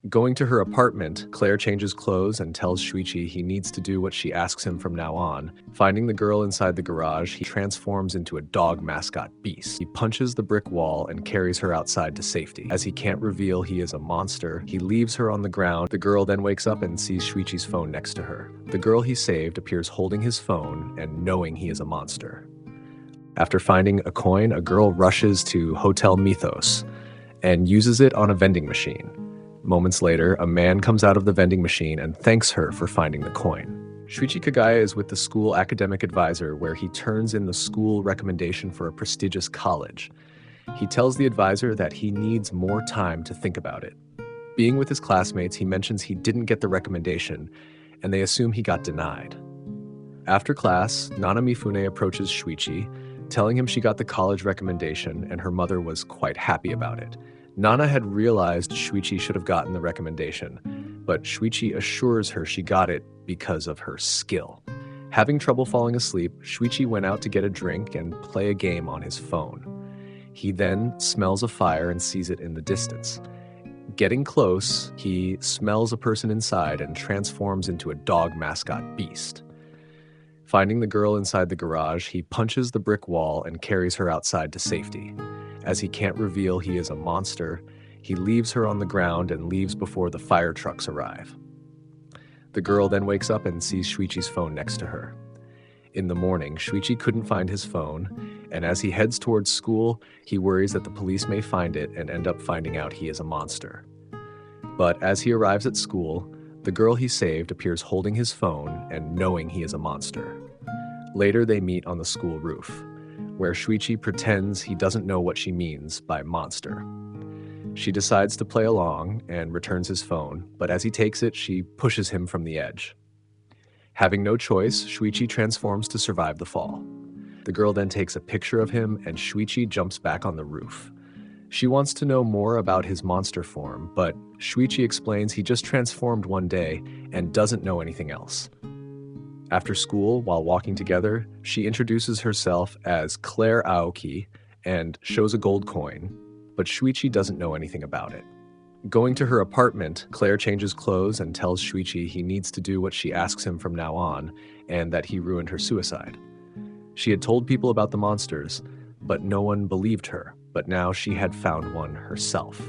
Going to her apartment, Claire changes clothes and tells Shuichi he needs to do what she asks him from now on. Finding the girl inside the garage, he transforms into a dog mascot beast. He punches the brick wall and carries her outside to safety. As he can't reveal he is a monster, he leaves her on the ground. The girl then wakes up and sees Shuichi's phone next to her. The girl he saved appears holding his phone and knowing he is a monster. After finding a coin, a girl rushes to Hotel Mythos and uses it on a vending machine. Moments later, a man comes out of the vending machine and thanks her for finding the coin. Shuichi Kagaya is with the school academic advisor where he turns in the school recommendation for a prestigious college. He tells the advisor that he needs more time to think about it. Being with his classmates, he mentions he didn't get the recommendation, and they assume he got denied. After class, Nana Mifune approaches Shuichi, telling him she got the college recommendation and her mother was quite happy about it. Nana had realized Shuichi should have gotten the recommendation, but Shuichi assures her she got it because of her skill. Having trouble falling asleep, Shuichi went out to get a drink and play a game on his phone. He then smells a fire and sees it in the distance. Getting close, he smells a person inside and transforms into a dog mascot beast. Finding the girl inside the garage, he punches the brick wall and carries her outside to safety. As he can't reveal he is a monster, he leaves her on the ground and leaves before the fire trucks arrive. The girl then wakes up and sees Shuichi's phone next to her. In the morning, Shuichi couldn't find his phone, and as he heads towards school, he worries that the police may find it and end up finding out he is a monster. But as he arrives at school, the girl he saved appears holding his phone and knowing he is a monster. Later, they meet on the school roof, where Shuichi pretends he doesn't know what she means by monster. She decides to play along and returns his phone, but as he takes it, she pushes him from the edge. Having no choice, Shuichi transforms to survive the fall. The girl then takes a picture of him and Shuichi jumps back on the roof. She wants to know more about his monster form, but Shuichi explains he just transformed one day and doesn't know anything else. After school, while walking together, she introduces herself as Claire Aoki and shows a gold coin, but Shuichi doesn't know anything about it. Going to her apartment, Claire changes clothes and tells Shuichi he needs to do what she asks him from now on, and that he ruined her suicide. She had told people about the monsters, but no one believed her, but now she had found one herself.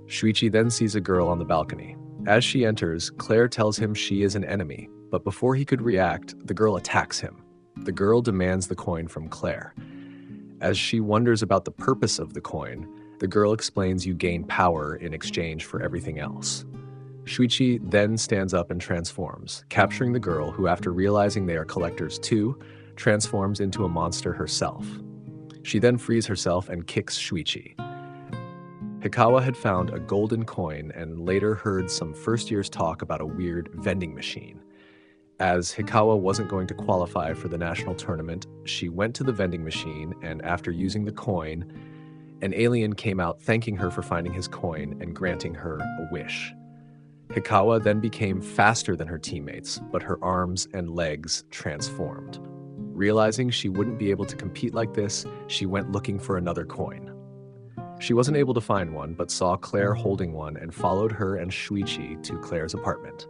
Shuichi then sees a girl on the balcony. As she enters, Claire tells him she is an enemy, but before he could react, the girl attacks him. The girl demands the coin from Claire. As she wonders about the purpose of the coin, the girl explains you gain power in exchange for everything else. Shuichi then stands up and transforms, capturing the girl who, after realizing they are collectors too, transforms into a monster herself. She then frees herself and kicks Shuichi. Hikawa had found a golden coin and later heard some first year's talk about a weird vending machine. As Hikawa wasn't going to qualify for the national tournament, she went to the vending machine, and after using the coin, an alien came out thanking her for finding his coin and granting her a wish. Hikawa then became faster than her teammates, but her arms and legs transformed. Realizing she wouldn't be able to compete like this, she went looking for another coin. She wasn't able to find one, but saw Claire holding one and followed her and Shuichi to Claire's apartment.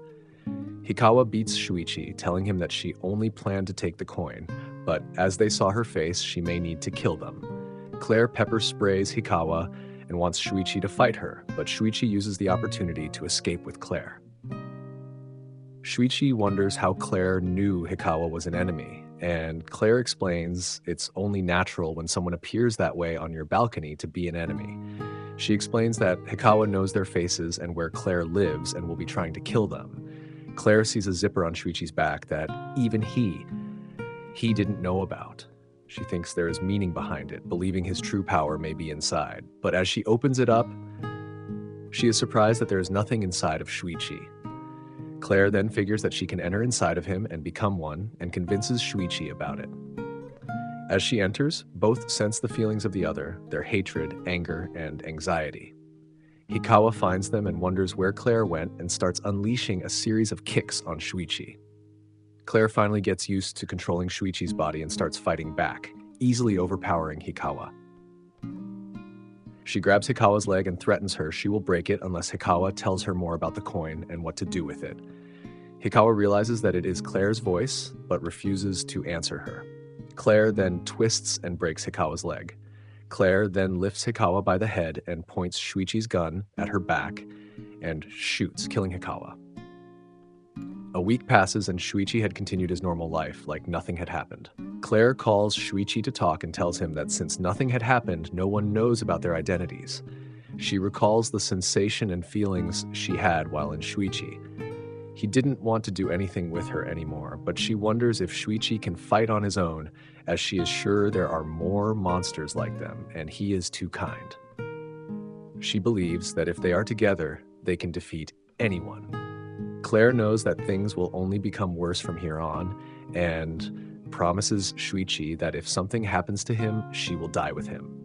Hikawa beats Shuichi, telling him that she only planned to take the coin, but as they saw her face, she may need to kill them. Claire pepper sprays Hikawa and wants Shuichi to fight her, but Shuichi uses the opportunity to escape with Claire. Shuichi wonders how Claire knew Hikawa was an enemy, and Claire explains it's only natural when someone appears that way on your balcony to be an enemy. She explains that Hikawa knows their faces and where Claire lives and will be trying to kill them. Claire sees a zipper on Shuichi's back that even he didn't know about. She thinks there is meaning behind it, believing his true power may be inside. But as she opens it up, she is surprised that there is nothing inside of Shuichi. Claire then figures that she can enter inside of him and become one, and convinces Shuichi about it. As she enters, both sense the feelings of the other, their hatred, anger, and anxiety. Hikawa finds them and wonders where Claire went and starts unleashing a series of kicks on Shuichi. Claire finally gets used to controlling Shuichi's body and starts fighting back, easily overpowering Hikawa. She grabs Hikawa's leg and threatens her she will break it unless Hikawa tells her more about the coin and what to do with it. Hikawa realizes that it is Claire's voice, but refuses to answer her. Claire then twists and breaks Hikawa's leg. Claire then lifts Hikawa by the head and points Shuichi's gun at her back and shoots, killing Hikawa. A week passes and Shuichi had continued his normal life, like nothing had happened. Claire calls Shuichi to talk and tells him that since nothing had happened, no one knows about their identities. She recalls the sensation and feelings she had while in Shuichi. He didn't want to do anything with her anymore, but she wonders if Shuichi can fight on his own, as she is sure there are more monsters like them, and he is too kind. She believes that if they are together, they can defeat anyone. Claire knows that things will only become worse from here on, and promises Shuichi that if something happens to him, she will die with him.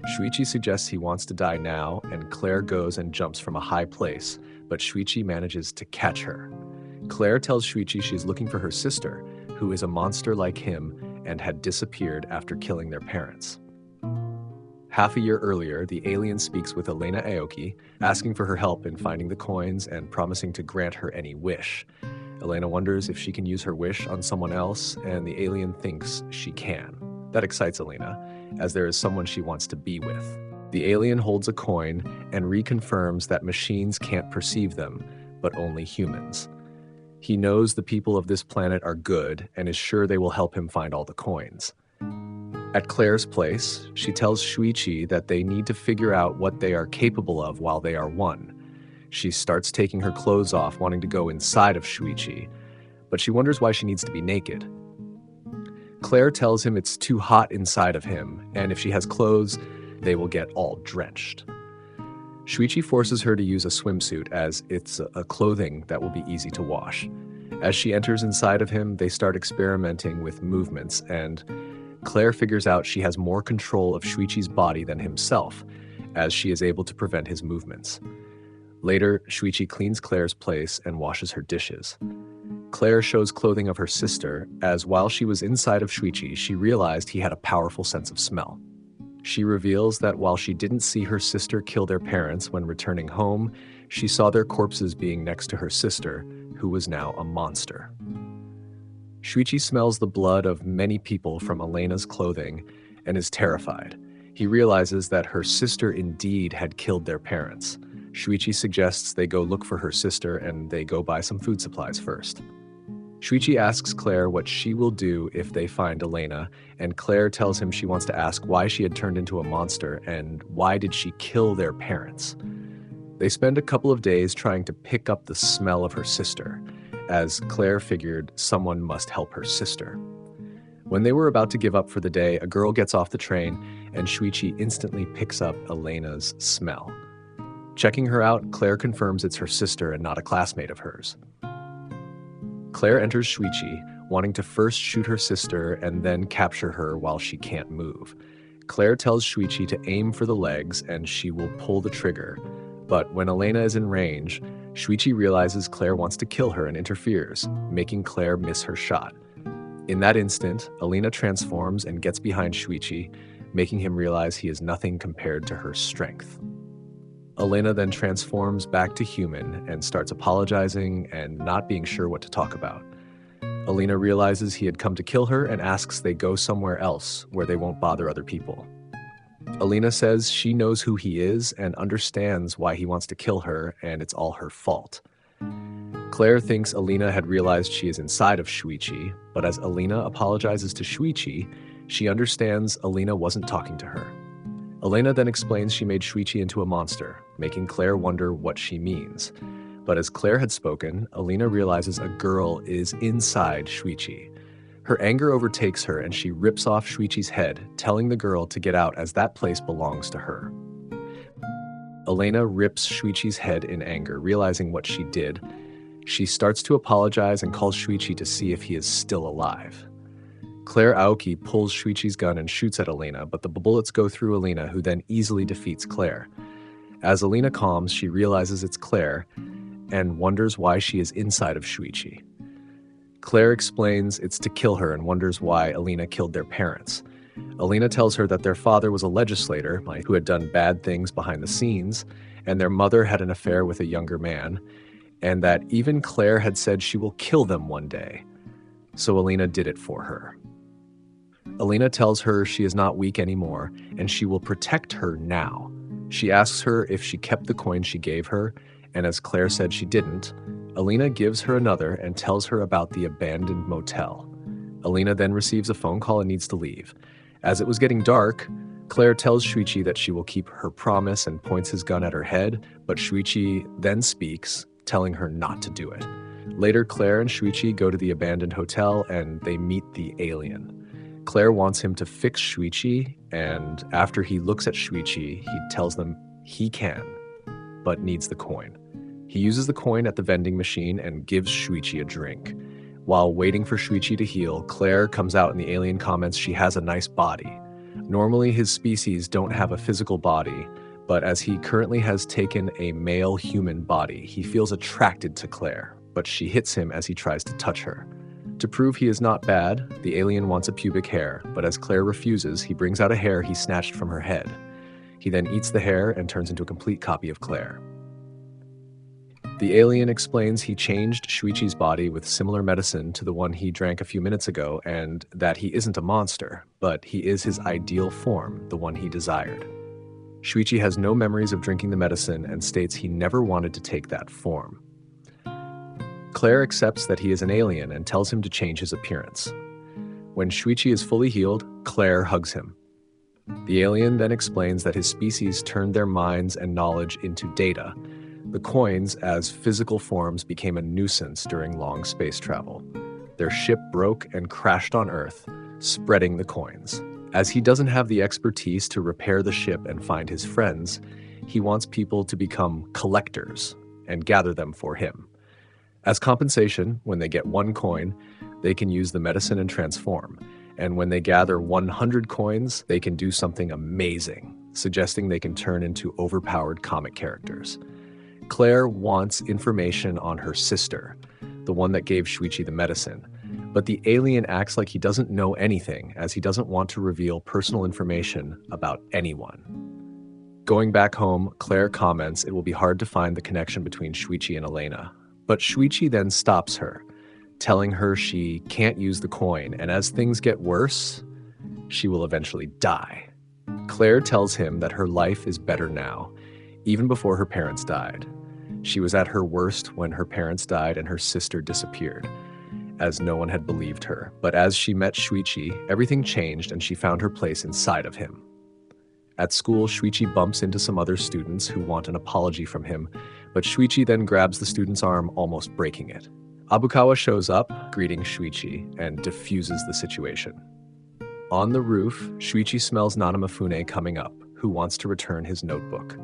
Shuichi suggests he wants to die now, and Claire goes and jumps from a high place, but Shuichi manages to catch her. Claire tells Shuichi she is looking for her sister, who is a monster like him and had disappeared after killing their parents. Half a year earlier, the alien speaks with Elena Aoki, asking for her help in finding the coins and promising to grant her any wish. Elena wonders if she can use her wish on someone else, and the alien thinks she can. That excites Elena, as there is someone she wants to be with. The alien holds a coin and reconfirms that machines can't perceive them, but only humans. He knows the people of this planet are good and is sure they will help him find all the coins. At Claire's place, she tells Shuichi that they need to figure out what they are capable of while they are one. She starts taking her clothes off, wanting to go inside of Shuichi, but she wonders why she needs to be naked. Claire tells him it's too hot inside of him, and if she has clothes, they will get all drenched. Shuichi forces her to use a swimsuit as it's a clothing that will be easy to wash. As she enters inside of him, they start experimenting with movements, and Claire figures out she has more control of Shuichi's body than himself, as she is able to prevent his movements. Later, Shuichi cleans Claire's place and washes her dishes. Claire shows clothing of her sister, as while she was inside of Shuichi, she realized he had a powerful sense of smell. She reveals that while she didn't see her sister kill their parents when returning home, she saw their corpses being next to her sister, who was now a monster. Shuichi smells the blood of many people from Elena's clothing and is terrified. He realizes that her sister indeed had killed their parents. Shuichi suggests they go look for her sister and they go buy some food supplies first. Shuichi asks Claire what she will do if they find Elena, and Claire tells him she wants to ask why she had turned into a monster and why did she kill their parents. They spend a couple of days trying to pick up the smell of her sister, as Claire figured someone must help her sister. When they were about to give up for the day, a girl gets off the train and Shuichi instantly picks up Elena's smell. Checking her out, Claire confirms it's her sister and not a classmate of hers. Claire enters Shuichi, wanting to first shoot her sister and then capture her while she can't move. Claire tells Shuichi to aim for the legs and she will pull the trigger. But when Elena is in range, Shuichi realizes Claire wants to kill her and interferes, making Claire miss her shot. In that instant, Elena transforms and gets behind Shuichi, making him realize he is nothing compared to her strength. Elena then transforms back to human and starts apologizing and not being sure what to talk about. Elena realizes he had come to kill her and asks they go somewhere else where they won't bother other people. Elena says she knows who he is and understands why he wants to kill her, and it's all her fault. Claire thinks Elena had realized she is inside of Shuichi, but as Elena apologizes to Shuichi, she understands Elena wasn't talking to her. Elena then explains she made Shuichi into a monster, making Claire wonder what she means. But as Claire had spoken, Elena realizes a girl is inside Shuichi. Her anger overtakes her and she rips off Shuichi's head, telling the girl to get out as that place belongs to her. Elena rips Shuichi's head in anger, realizing what she did. She starts to apologize and calls Shuichi to see if he is still alive. Claire Aoki pulls Shuichi's gun and shoots at Elena, but the bullets go through Elena, who then easily defeats Claire. As Elena calms, she realizes it's Claire and wonders why she is inside of Shuichi. Claire explains it's to kill her and wonders why Elena killed their parents. Alina tells her that their father was a legislator who had done bad things behind the scenes, and their mother had an affair with a younger man, and that even Claire had said she will kill them one day. So Alina did it for her. Alina tells her she is not weak anymore, and she will protect her now. She asks her if she kept the coin she gave her, and as Claire said she didn't, Alina gives her another and tells her about the abandoned motel. Alina then receives a phone call and needs to leave. As it was getting dark, Claire tells Shuichi that she will keep her promise and points his gun at her head, but Shuichi then speaks, telling her not to do it. Later, Claire and Shuichi go to the abandoned hotel and they meet the alien. Claire wants him to fix Shuichi, and after he looks at Shuichi, he tells them he can, but needs the coin. He uses the coin at the vending machine and gives Shuichi a drink. While waiting for Shuichi to heal, Claire comes out and the alien comments she has a nice body. Normally, his species don't have a physical body, but as he currently has taken a male human body, he feels attracted to Claire, but she hits him as he tries to touch her. To prove he is not bad, the alien wants a pubic hair, but as Claire refuses, he brings out a hair he snatched from her head. He then eats the hair and turns into a complete copy of Claire. The alien explains he changed Shuichi's body with similar medicine to the one he drank a few minutes ago, and that he isn't a monster, but he is his ideal form, the one he desired. Shuichi has no memories of drinking the medicine and states he never wanted to take that form. Claire accepts that he is an alien and tells him to change his appearance. When Shuichi is fully healed, Claire hugs him. The alien then explains that his species turned their minds and knowledge into data. The coins, as physical forms, became a nuisance during long space travel. Their ship broke and crashed on Earth, spreading the coins. As he doesn't have the expertise to repair the ship and find his friends, he wants people to become collectors and gather them for him. As compensation, when they get one coin, they can use the medicine and transform. And when they gather 100 coins, they can do something amazing, suggesting they can turn into overpowered comic characters. Claire wants information on her sister, the one that gave Shuichi the medicine. But the alien acts like he doesn't know anything, as he doesn't want to reveal personal information about anyone. Going back home, Claire comments it will be hard to find the connection between Shuichi and Elena. But Shuichi then stops her, telling her she can't use the coin, and as things get worse, she will eventually die. Claire tells him that her life is better now, even before her parents died. She was at her worst when her parents died and her sister disappeared, as no one had believed her. But as she met Shuichi, everything changed and she found her place inside of him. At school, Shuichi bumps into some other students who want an apology from him, but Shuichi then grabs the student's arm, almost breaking it. Abukawa shows up, greeting Shuichi, and diffuses the situation. On the roof, Shuichi smells Nanamifune coming up, who wants to return his notebook.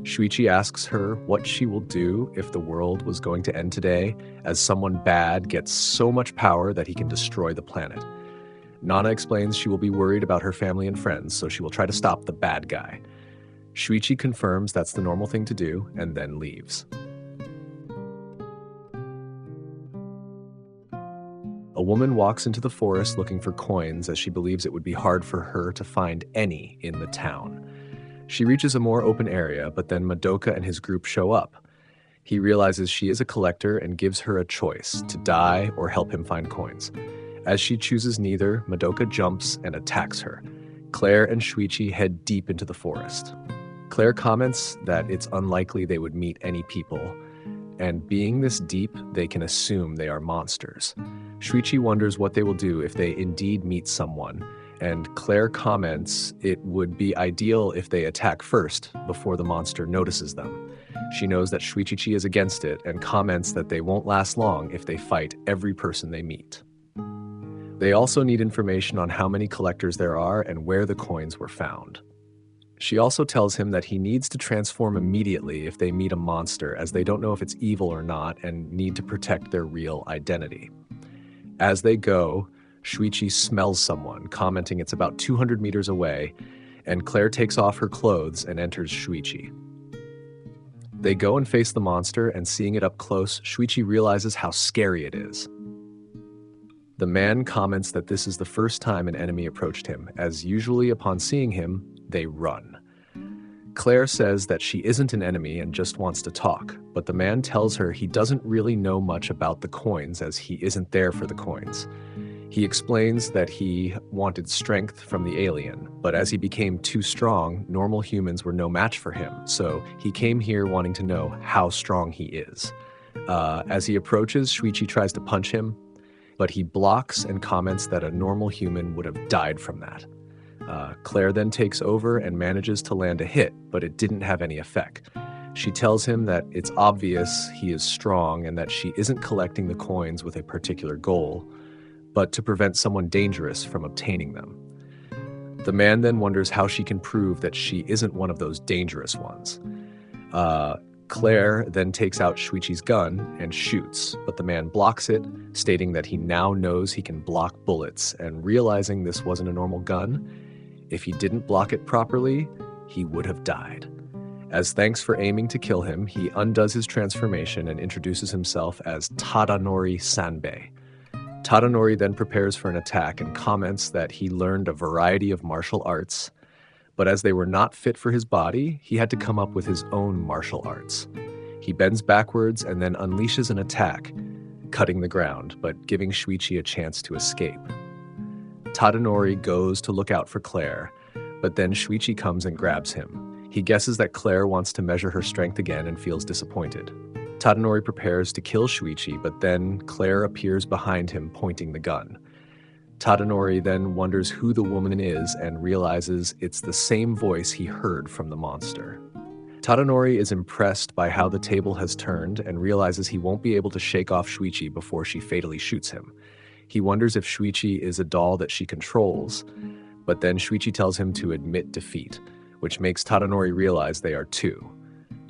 Shuichi asks her what she will do if the world was going to end today, as someone bad gets so much power that he can destroy the planet. Nana explains she will be worried about her family and friends, so she will try to stop the bad guy. Shuichi confirms that's the normal thing to do, and then leaves. A woman walks into the forest looking for coins, as she believes it would be hard for her to find any in the town. She reaches a more open area, but then Madoka and his group show up. He realizes she is a collector and gives her a choice, to die or help him find coins. As she chooses neither, Madoka jumps and attacks her. Claire and Shuichi head deep into the forest. Claire comments that it's unlikely they would meet any people, and being this deep, they can assume they are monsters. Shuichi wonders what they will do if they indeed meet someone, and Claire comments it would be ideal if they attack first, before the monster notices them. She knows that Shuichi is against it, and comments that they won't last long if they fight every person they meet. They also need information on how many collectors there are and where the coins were found. She also tells him that he needs to transform immediately if they meet a monster, as they don't know if it's evil or not and need to protect their real identity. As they go, Shuichi smells someone, commenting it's about 200 meters away, and Claire takes off her clothes and enters Shuichi. They go and face the monster, and seeing it up close, Shuichi realizes how scary it is. The man comments that this is the first time an enemy approached him, as usually upon seeing him, they run. Claire says that she isn't an enemy and just wants to talk, but the man tells her he doesn't really know much about the coins as he isn't there for the coins. He explains that he wanted strength from the alien, but as he became too strong, normal humans were no match for him, so he came here wanting to know how strong he is. As he approaches, Shuichi tries to punch him, but he blocks and comments that a normal human would have died from that. Claire then takes over and manages to land a hit, but it didn't have any effect. She tells him that it's obvious he is strong and that she isn't collecting the coins with a particular goal, but to prevent someone dangerous from obtaining them. The man then wonders how she can prove that she isn't one of those dangerous ones. Claire then takes out Shuichi's gun and shoots, but the man blocks it, stating that he now knows he can block bullets, and realizing this wasn't a normal gun, if he didn't block it properly, he would have died. As thanks for aiming to kill him, he undoes his transformation and introduces himself as Tadanori Sanbei. Tadanori then prepares for an attack and comments that he learned a variety of martial arts, but as they were not fit for his body, he had to come up with his own martial arts. He bends backwards and then unleashes an attack, cutting the ground, but giving Shuichi a chance to escape. Tadanori goes to look out for Claire, but then Shuichi comes and grabs him. He guesses that Claire wants to measure her strength again and feels disappointed. Tadanori prepares to kill Shuichi, but then Claire appears behind him pointing the gun. Tadanori then wonders who the woman is and realizes it's the same voice he heard from the monster. Tadanori is impressed by how the table has turned and realizes he won't be able to shake off Shuichi before she fatally shoots him. He wonders if Shuichi is a doll that she controls, but then Shuichi tells him to admit defeat, which makes Tadanori realize they are two.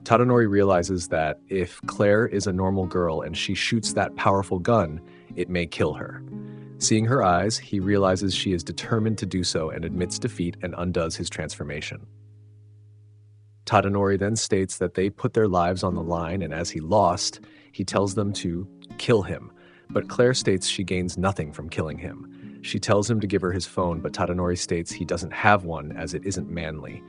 Tadanori realizes that if Claire is a normal girl and she shoots that powerful gun, it may kill her. Seeing her eyes, he realizes she is determined to do so and admits defeat and undoes his transformation. Tadanori then states that they put their lives on the line, and as he lost, he tells them to kill him. But Claire states she gains nothing from killing him. She tells him to give her his phone, but Tadanori states he doesn't have one as it isn't manly.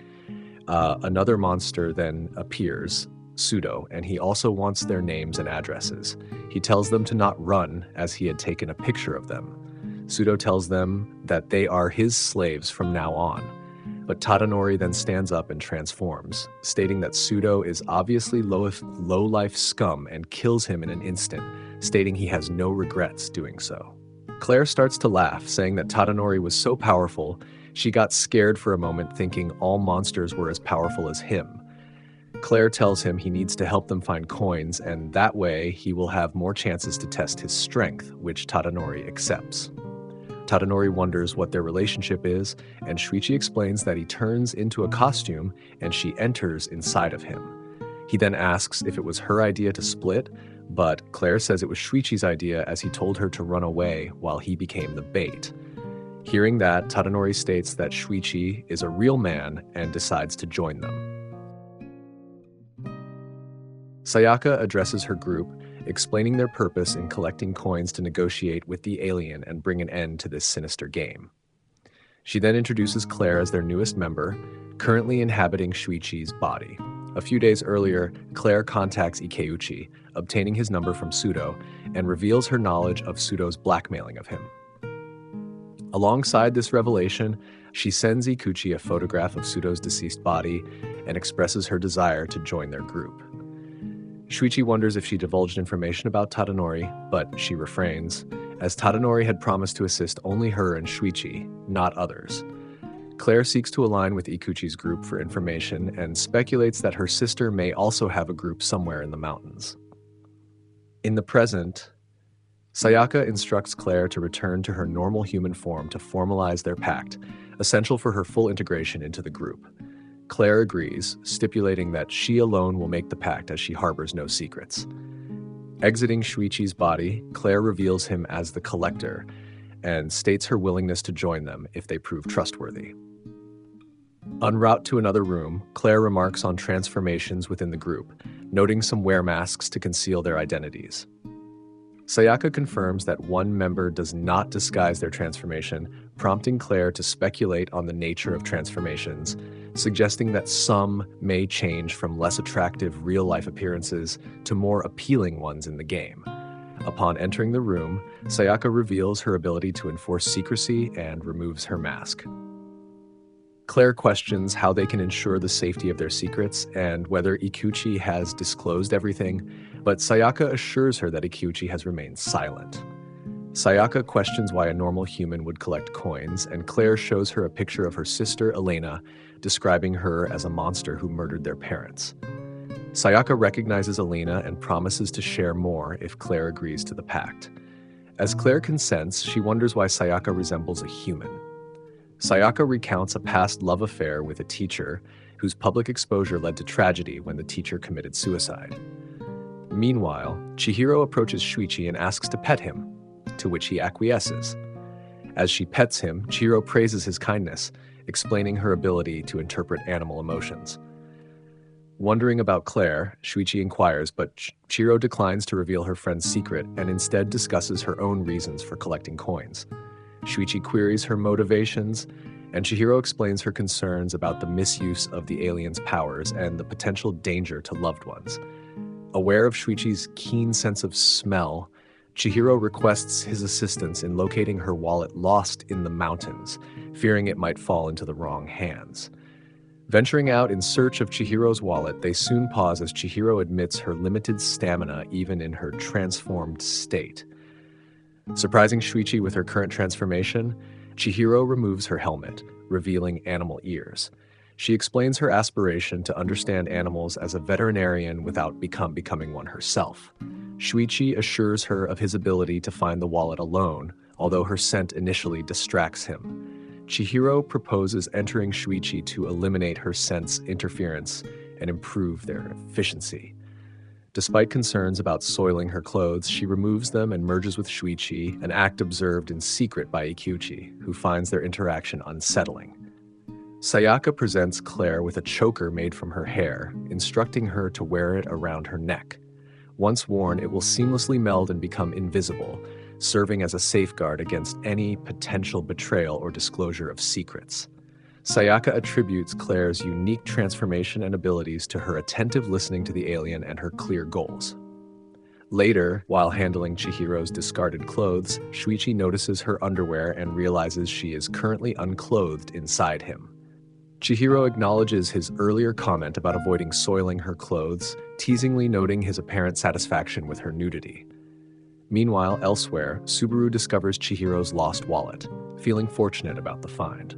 Another monster then appears, Pseudo, and he also wants their names and addresses. He tells them to not run as he had taken a picture of them. Pseudo tells them that they are his slaves from now on. But Tadanori then stands up and transforms, stating that Pseudo is obviously low-life scum and kills him in an instant, stating he has no regrets doing so. Claire starts to laugh, saying that Tadanori was so powerful, she got scared for a moment thinking all monsters were as powerful as him. Claire tells him he needs to help them find coins, and that way he will have more chances to test his strength, which Tadanori accepts. Tadanori wonders what their relationship is, and Shuichi explains that he turns into a costume and she enters inside of him. He then asks if it was her idea to split, but Claire says it was Shuichi's idea as he told her to run away while he became the bait. Hearing that, Tadanori states that Shuichi is a real man and decides to join them. Sayaka addresses her group, explaining their purpose in collecting coins to negotiate with the alien and bring an end to this sinister game. She then introduces Claire as their newest member, currently inhabiting Shuichi's body. A few days earlier, Claire contacts Ikeuchi, obtaining his number from Pseudo, and reveals her knowledge of Pseudo's blackmailing of him. Alongside this revelation, she sends Ikeuchi a photograph of Pseudo's deceased body and expresses her desire to join their group. Shuichi wonders if she divulged information about Tadanori, but she refrains, as Tadanori had promised to assist only her and Shuichi, not others. Claire seeks to align with Ikeuchi's group for information and speculates that her sister may also have a group somewhere in the mountains. In the present, Sayaka instructs Claire to return to her normal human form to formalize their pact, essential for her full integration into the group. Claire agrees, stipulating that she alone will make the pact as she harbors no secrets. Exiting Shuichi's body, Claire reveals him as the Collector and states her willingness to join them if they prove trustworthy. En route to another room, Claire remarks on transformations within the group, noting some wear masks to conceal their identities. Sayaka confirms that one member does not disguise their transformation, prompting Claire to speculate on the nature of transformations, suggesting that some may change from less attractive real-life appearances to more appealing ones in the game. Upon entering the room, Sayaka reveals her ability to enforce secrecy and removes her mask. Claire questions how they can ensure the safety of their secrets and whether Ikuchi has disclosed everything, but Sayaka assures her that Ikuchi has remained silent. Sayaka questions why a normal human would collect coins, and Claire shows her a picture of her sister Elena, describing her as a monster who murdered their parents. Sayaka recognizes Elena and promises to share more if Claire agrees to the pact. As Claire consents, she wonders why Sayaka resembles a human. Sayaka recounts a past love affair with a teacher whose public exposure led to tragedy when the teacher committed suicide. Meanwhile, Chihiro approaches Shuichi and asks to pet him, to which he acquiesces. As she pets him, Chihiro praises his kindness, explaining her ability to interpret animal emotions. Wondering about Claire, Shuichi inquires, but Chihiro declines to reveal her friend's secret and instead discusses her own reasons for collecting coins. Shuichi queries her motivations, and Chihiro explains her concerns about the misuse of the alien's powers and the potential danger to loved ones. Aware of Shuichi's keen sense of smell, Chihiro requests his assistance in locating her wallet lost in the mountains, fearing it might fall into the wrong hands. Venturing out in search of Chihiro's wallet, they soon pause as Chihiro admits her limited stamina even in her transformed state. Surprising Shuichi with her current transformation, Chihiro removes her helmet, revealing animal ears. She explains her aspiration to understand animals as a veterinarian without becoming one herself. Shuichi assures her of his ability to find the wallet alone, although her scent initially distracts him. Chihiro proposes entering Shuichi to eliminate her sense interference and improve their efficiency. Despite concerns about soiling her clothes, she removes them and merges with Shuichi, an act observed in secret by Ikuchi, who finds their interaction unsettling. Sayaka presents Claire with a choker made from her hair, instructing her to wear it around her neck. Once worn, it will seamlessly meld and become invisible, serving as a safeguard against any potential betrayal or disclosure of secrets. Sayaka attributes Claire's unique transformation and abilities to her attentive listening to the alien and her clear goals. Later, while handling Chihiro's discarded clothes, Shuichi notices her underwear and realizes she is currently unclothed inside him. Chihiro acknowledges his earlier comment about avoiding soiling her clothes, teasingly noting his apparent satisfaction with her nudity. Meanwhile, elsewhere, Subaru discovers Chihiro's lost wallet, feeling fortunate about the find.